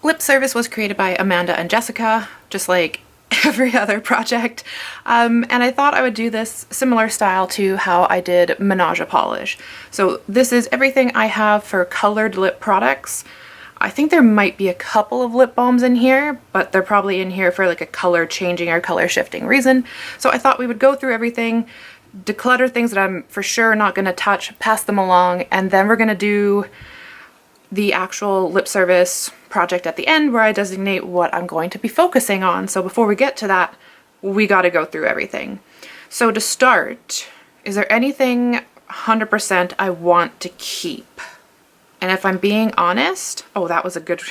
Lip Service was created by Amanda and Jessica, just like every other project. And I thought I would do this similar style to how I did Menage a Polish. So this is everything I have for colored lip products. I think there might be a couple of lip balms in here, but they're probably in here for like a color changing or color shifting reason. So I thought we would go through everything, declutter things that I'm for sure not going to touch, pass them along, and then we're going to do the actual Lip Service project at the end where I designate what I'm going to be focusing on. So before we get to that, we got to go through everything. So to start, is there anything 100% I want to keep? And if I'm being honest, oh, that was a good,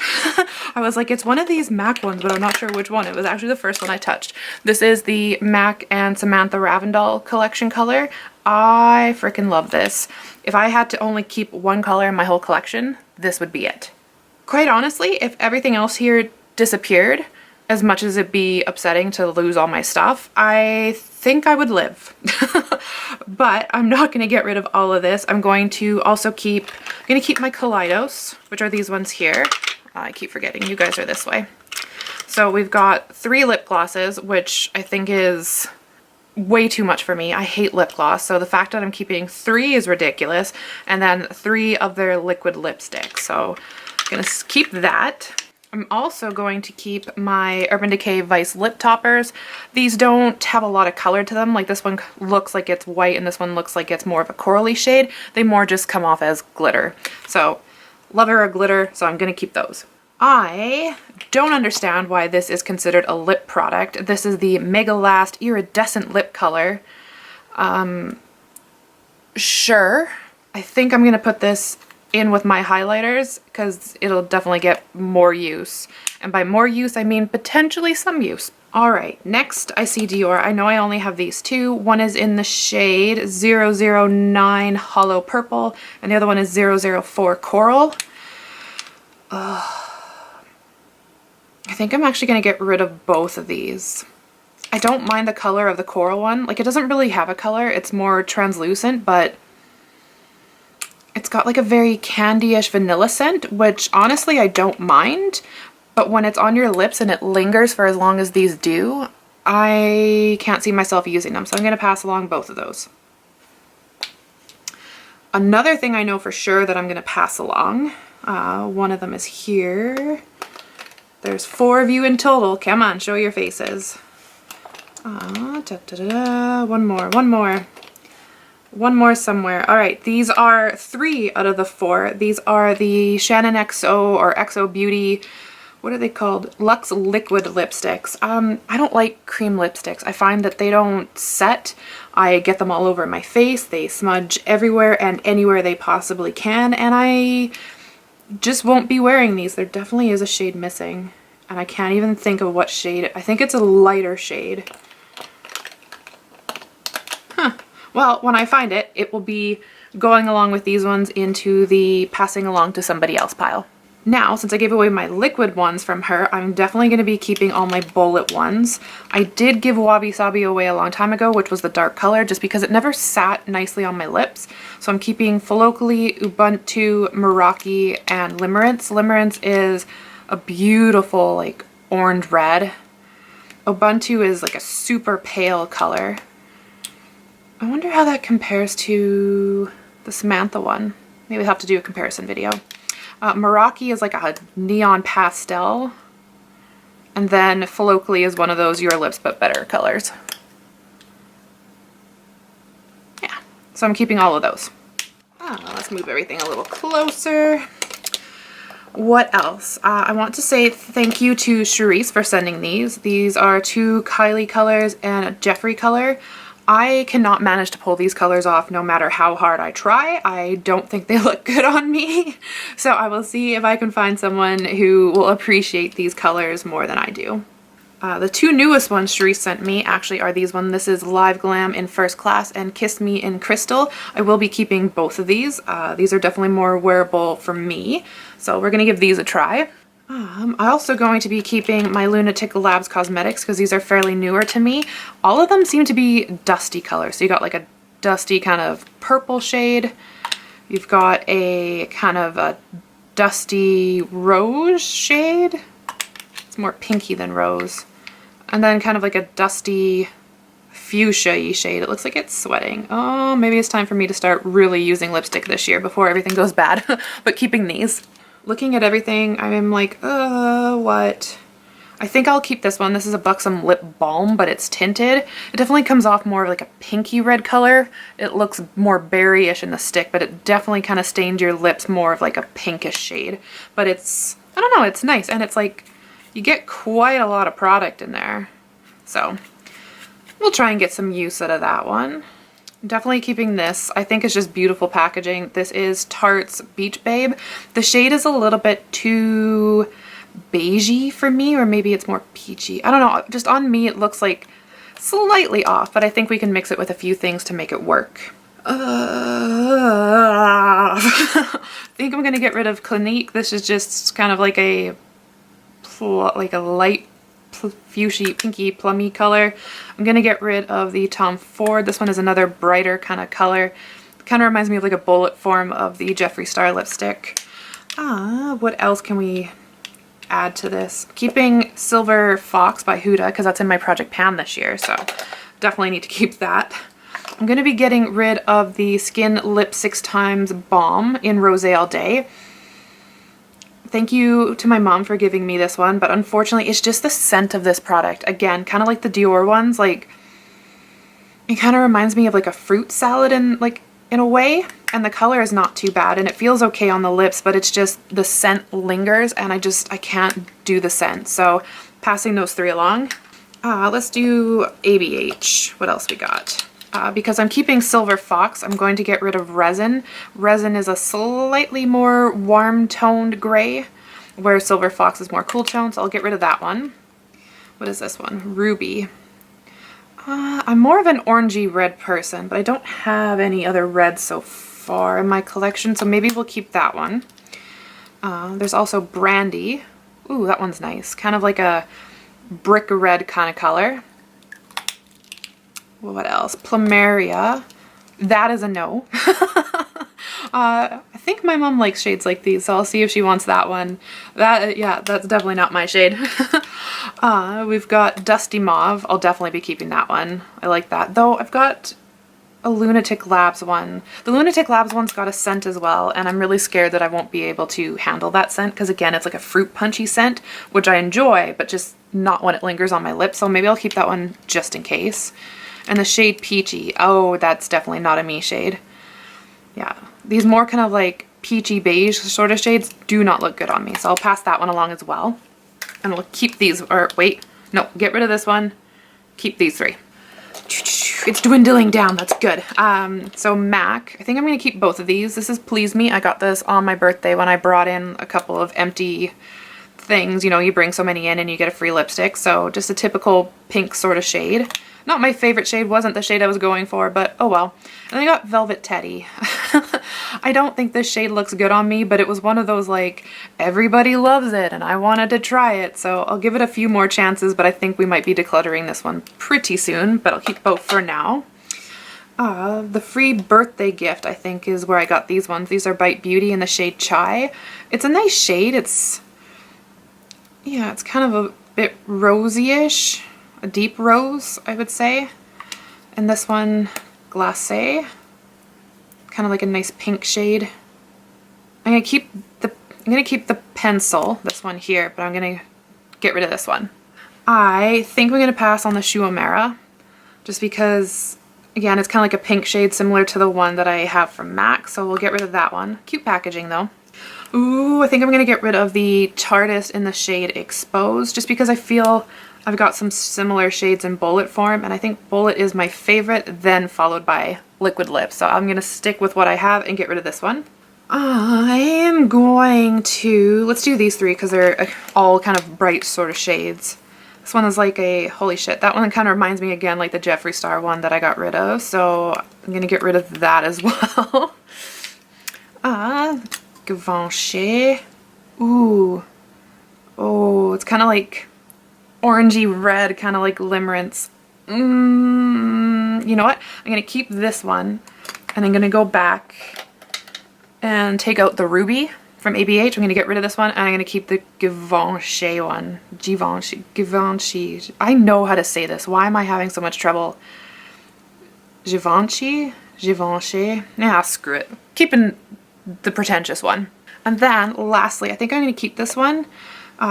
I was like, it's one of these MAC ones, but I'm not sure which one. It was actually the first one I touched. This is the MAC and Samantha Ravndal collection color. I freaking love this. If I had to only keep one color in my whole collection, this would be it. Quite honestly, if everything else here disappeared, as much as it'd be upsetting to lose all my stuff, I think I would live. But I'm not going to get rid of all of this. I'm going to also keep my Kaleidos, which are these ones here. I keep forgetting you guys are this way. So we've got 3 lip glosses, which I think is way too much for me. I hate lip gloss, so the fact that I'm keeping 3 is ridiculous. And then 3 of their liquid lipsticks. So I'm going to keep that. I'm also going to keep my Urban Decay Vice lip toppers. These don't have a lot of color to them. Like this one looks like it's white and this one looks like it's more of a corally shade. They more just come off as glitter. So lover of glitter, so I'm going to keep those. I don't understand why this is considered a lip product. This is the Mega Last Iridescent Lip Color. Sure. I think I'm going to put this in with my highlighters because it'll definitely get more use. And by more use, I mean potentially some use. All right, next I see Dior. I know I only have these 2. One is in the shade 009 Hollow Purple, and the other one is 004 Coral. I think I'm actually going to get rid of both of these. I don't mind the color of the coral one. Like, it doesn't really have a color. It's more translucent, but it's got like a very candy-ish vanilla scent, which honestly I don't mind. But when it's on your lips and it lingers for as long as these do, I can't see myself using them. So I'm going to pass along both of those. Another thing I know for sure that I'm going to pass along, one of them is here. There's 4 of you in total. Come on, show your faces. One more somewhere. All right, these are 3 out of the 4. These are the Shannon XO or XO Beauty, what are they called? Luxe Liquid Lipsticks. I don't like cream lipsticks. I find that they don't set. I get them all over my face. They smudge everywhere and anywhere they possibly can, and I just won't be wearing these. There definitely is a shade missing, and I can't even think of what shade. I think it's a lighter shade. Well, when I find it, it will be going along with these ones into the passing along to somebody else pile. Now, since I gave away my liquid ones from her, I'm definitely going to be keeping all my bullet ones. I did give Wabi Sabi away a long time ago, which was the dark color, just because it never sat nicely on my lips. So I'm keeping Folokli, Ubuntu, Meraki, and Limerence. Limerence is a beautiful, like, orange red. Ubuntu is like a super pale color. I wonder how that compares to the Samantha one. Maybe we'll have to do a comparison video. Meraki is like a neon pastel. And then Folokli is one of those Your Lips But Better colors. Yeah, so I'm keeping all of those. Let's move everything a little closer. What else? I want to say thank you to Charisse for sending these. These are 2 Kylie colors and a Jeffree color. I cannot manage to pull these colors off no matter how hard I try. I don't think they look good on me. So I will see if I can find someone who will appreciate these colors more than I do. The 2 newest ones Charisse sent me actually are these ones. This is Live Glam in First Class and Kiss Me in Crystal. I will be keeping both of these. These are definitely more wearable for me. So we're going to give these a try. I'm also going to be keeping my Lunatic Labs Cosmetics because these are fairly newer to me. All of them seem to be dusty colors. So you got like a dusty kind of purple shade. You've got a kind of a dusty rose shade. It's more pinky than rose. And then kind of like a dusty fuchsia-y shade. It looks like it's sweating. Oh, maybe it's time for me to start really using lipstick this year before everything goes bad. But keeping these. Looking at everything, I'm like, what? I think I'll keep this one. This is a Buxom Lip Balm, but it's tinted. It definitely comes off more of like a pinky red color. It looks more berry-ish in the stick, but it definitely kind of stains your lips more of like a pinkish shade. But it's, I don't know, it's nice. And it's like, you get quite a lot of product in there. So we'll try and get some use out of that one. Definitely keeping this. I think it's just beautiful packaging. This is Tarte's Beach Babe. The shade is a little bit too beigey for me, or maybe it's more peachy. I don't know. Just on me, it looks like slightly off, but I think we can mix it with a few things to make it work. I think I'm gonna get rid of Clinique. This is just kind of like a light fuchsia, pinky, plummy color. I'm gonna get rid of the Tom Ford. This one is another brighter kind of color. Kind of reminds me of like a bullet form of the Jeffree Star lipstick. What else can we add to this? Keeping Silver Fox by Huda, because that's in my Project Pan this year, so definitely need to keep that. I'm gonna be getting rid of the Skin Lip 6 Times Balm in Rosé All Day. Thank you to my mom for giving me this one, but unfortunately it's just the scent of this product. Again, kind of like the Dior ones, like it kind of reminds me of like a fruit salad in a way, and the color is not too bad and it feels okay on the lips, but it's just the scent lingers and I can't do the scent. So passing those 3 along. Let's do ABH. What else we got? Because I'm keeping Silver Fox, I'm going to get rid of Resin. Resin is a slightly more warm-toned gray, where Silver Fox is more cool-toned, so I'll get rid of that one. What is this one? Ruby. I'm more of an orangey red person, but I don't have any other reds so far in my collection, so maybe we'll keep that one. There's also Brandy. Ooh, that one's nice. Kind of like a brick red kind of color. What else? Plumeria. That is a no. I think my mom likes shades like these, so I'll see if she wants that one. Yeah, that's definitely not my shade. We've got Dusty Mauve. I'll definitely be keeping that one. I like that. Though I've got a Lunatic Labs one. The Lunatic Labs one's got a scent as well, and I'm really scared that I won't be able to handle that scent, because again, it's like a fruit punchy scent, which I enjoy, but just not when it lingers on my lips, so maybe I'll keep that one just in case. And the shade Peachy. Oh, that's definitely not a me shade. Yeah, these more kind of like peachy beige sort of shades do not look good on me. So I'll pass that one along as well. And we'll keep these, or wait, no, get rid of this one. Keep these 3. It's dwindling down, that's good. So MAC, I think I'm gonna keep both of these. This is Please Me. I got this on my birthday when I brought in a couple of empty things. You know, you bring so many in and you get a free lipstick. So just a typical pink sort of shade. Not my favorite shade, wasn't the shade I was going for, but oh well. And I got Velvet Teddy. I don't think this shade looks good on me, but it was one of those like, everybody loves it and I wanted to try it. So I'll give it a few more chances, but I think we might be decluttering this one pretty soon, but I'll keep both for now. The free birthday gift, I think, is where I got these ones. These are Bite Beauty in the shade Chai. It's a nice shade. Yeah, it's kind of a bit rosy-ish. A deep rose, I would say. And this one, Glacé. Kind of like a nice pink shade. I'm gonna keep the pencil, this one here, but I'm gonna get rid of this one. I think we're gonna pass on the Shuamera, just because, again, it's kind of like a pink shade similar to the one that I have from MAC, so we'll get rid of that one. Cute packaging though. Ooh, I think I'm gonna get rid of the Tarteist in the shade Exposed, just because I feel I've got some similar shades in bullet form, and I think bullet is my favorite, then followed by liquid lip. So I'm gonna stick with what I have and get rid of this one. I am going to, let's do these 3 because they're all kind of bright sort of shades. This one is like a, holy shit, that one kind of reminds me again like the Jeffree Star one that I got rid of. So I'm gonna get rid of that as well. Givenchy. Ooh. Oh, it's kind of like orangey red, kind of like limerence. You know what? I'm gonna keep this one and I'm gonna go back and take out the Ruby from ABH. I'm going to get rid of this one, and I'm going to keep the Givenchy one. Givenchy. I know how to say this. Why am I having so much trouble? Givenchy? Yeah, screw it. Keeping the pretentious one. And then, lastly, I think I'm going to keep this one.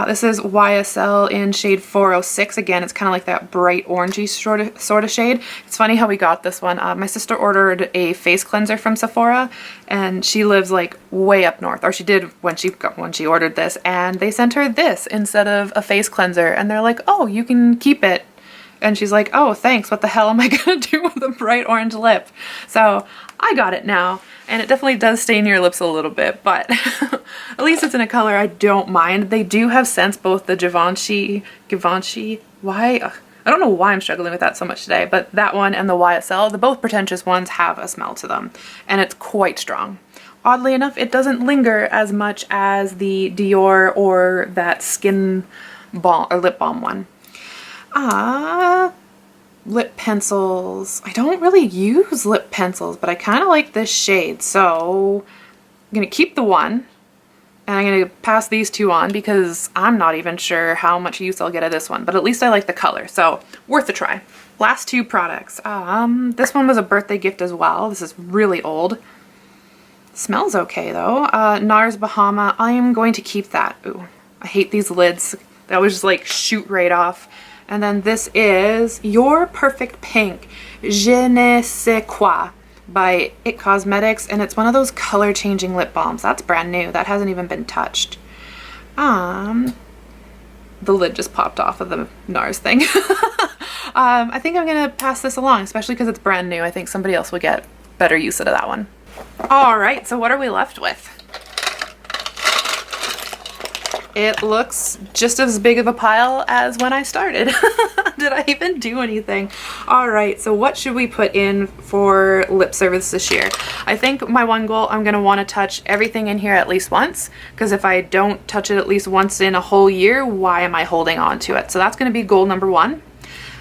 This is YSL in shade 406. Again, it's kind of like that bright orangey sort of shade. It's funny how we got this one. My sister ordered a face cleanser from Sephora, and she lives like way up north, or she did when she ordered this, and they sent her this instead of a face cleanser, and they're like, oh, you can keep it. And she's like, oh, thanks. What the hell am I gonna do with a bright orange lip? So I got it now, and it definitely does stain your lips a little bit, but at least it's in a color I don't mind. They do have scents, both the Givenchy, why? I don't know why I'm struggling with that so much today, but that one and the YSL, the both pretentious ones, have a smell to them, and it's quite strong. Oddly enough, it doesn't linger as much as the Dior or that skin balm or lip balm one. Lip pencils. I don't really use lip pencils, but I kind of like this shade, so I'm gonna keep the one, and I'm gonna pass these two on because I'm not even sure how much use I'll get of this one, but at least I like the color, so worth a try. Last two products. This one was a birthday gift as well. This is really old. Smells okay though. NARS Bahama. I am going to keep that. Ooh, I hate these lids. They always just like shoot right off. And then this is Your Perfect Pink, Je ne sais quoi, by It Cosmetics, and it's one of those color changing lip balms. That's brand new. That hasn't even been touched. The lid just popped off of the NARS thing. I think I'm gonna pass this along, especially because it's brand new. I think somebody else will get better use out of that one. All right, so what are we left with? It looks just as big of a pile as when I started. Did I even do anything? All right, so what should we put in for lip service this year? I think my one goal, I'm gonna wanna touch everything in here at least once, because if I don't touch it at least once in a whole year, why am I holding on to it? So that's gonna be goal number one.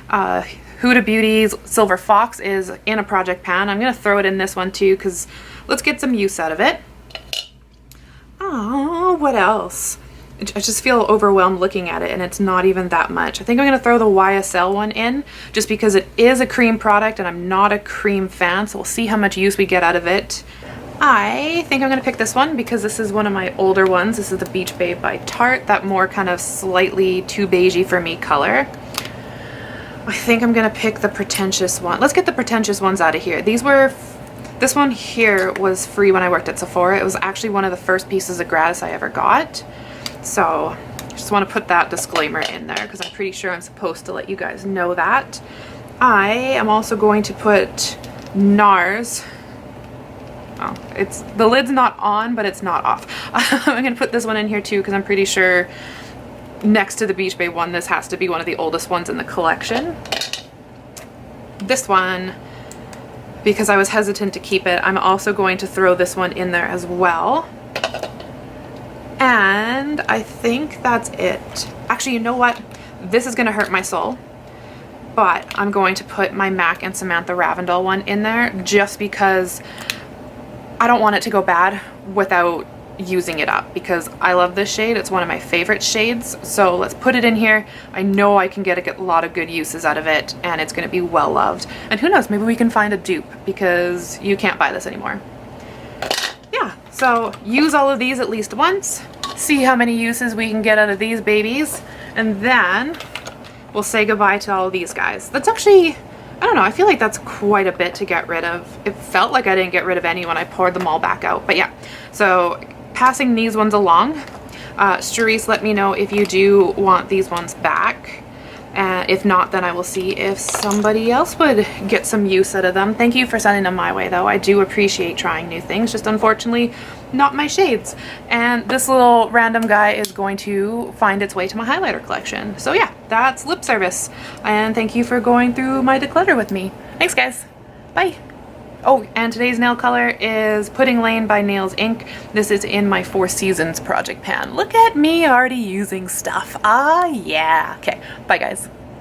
Huda Beauty's Silver Fox is in a project pan. I'm gonna throw it in this one too, because let's get some use out of it. Oh, what else? I just feel overwhelmed looking at it, and it's not even that much. I think I'm going to throw the YSL one in just because it is a cream product and I'm not a cream fan, so we'll see how much use we get out of it. I think I'm going to pick this one because this is one of my older ones. This is the Beach Babe by Tarte, that more kind of slightly too beigey for me color. I think I'm going to pick the pretentious one. Let's get the pretentious ones out of here. This one here was free when I worked at Sephora. It was actually one of the first pieces of gratis I ever got. So just want to put that disclaimer in there because I'm pretty sure I'm supposed to let you guys know that. I am also going to put NARS. Oh, the lid's not on, but it's not off. I'm going to put this one in here too because I'm pretty sure next to the Beach Babe one, this has to be one of the oldest ones in the collection. This one, because I was hesitant to keep it, I'm also going to throw this one in there as well. And I think that's it. Actually, you know what? This is gonna hurt my soul, but I'm going to put my MAC and Samantha Ravindell one in there just because I don't want it to go bad without using it up, because I love this shade. It's one of my favorite shades. So let's put it in here. I know I can get a lot of good uses out of it, and it's gonna be well loved. And who knows, maybe we can find a dupe because you can't buy this anymore. So use all of these at least once, see how many uses we can get out of these babies, and then we'll say goodbye to all of these guys. That's actually, I don't know, I feel like that's quite a bit to get rid of. It felt like I didn't get rid of any when I poured them all back out, but yeah. So passing these ones along. Charisse, let me know if you do want these ones back. If not, then I will see if somebody else would get some use out of them. Thank you for sending them my way though. I do appreciate trying new things, just unfortunately not my shades. And this little random guy is going to find its way to my highlighter collection. So yeah, that's lip service. And thank you for going through my declutter with me. Thanks guys. Bye. Oh, and today's nail color is Pudding Lane by Nails Inc. This is in my Four Seasons project pan. Look at me already using stuff. Ah, yeah. Okay, bye guys.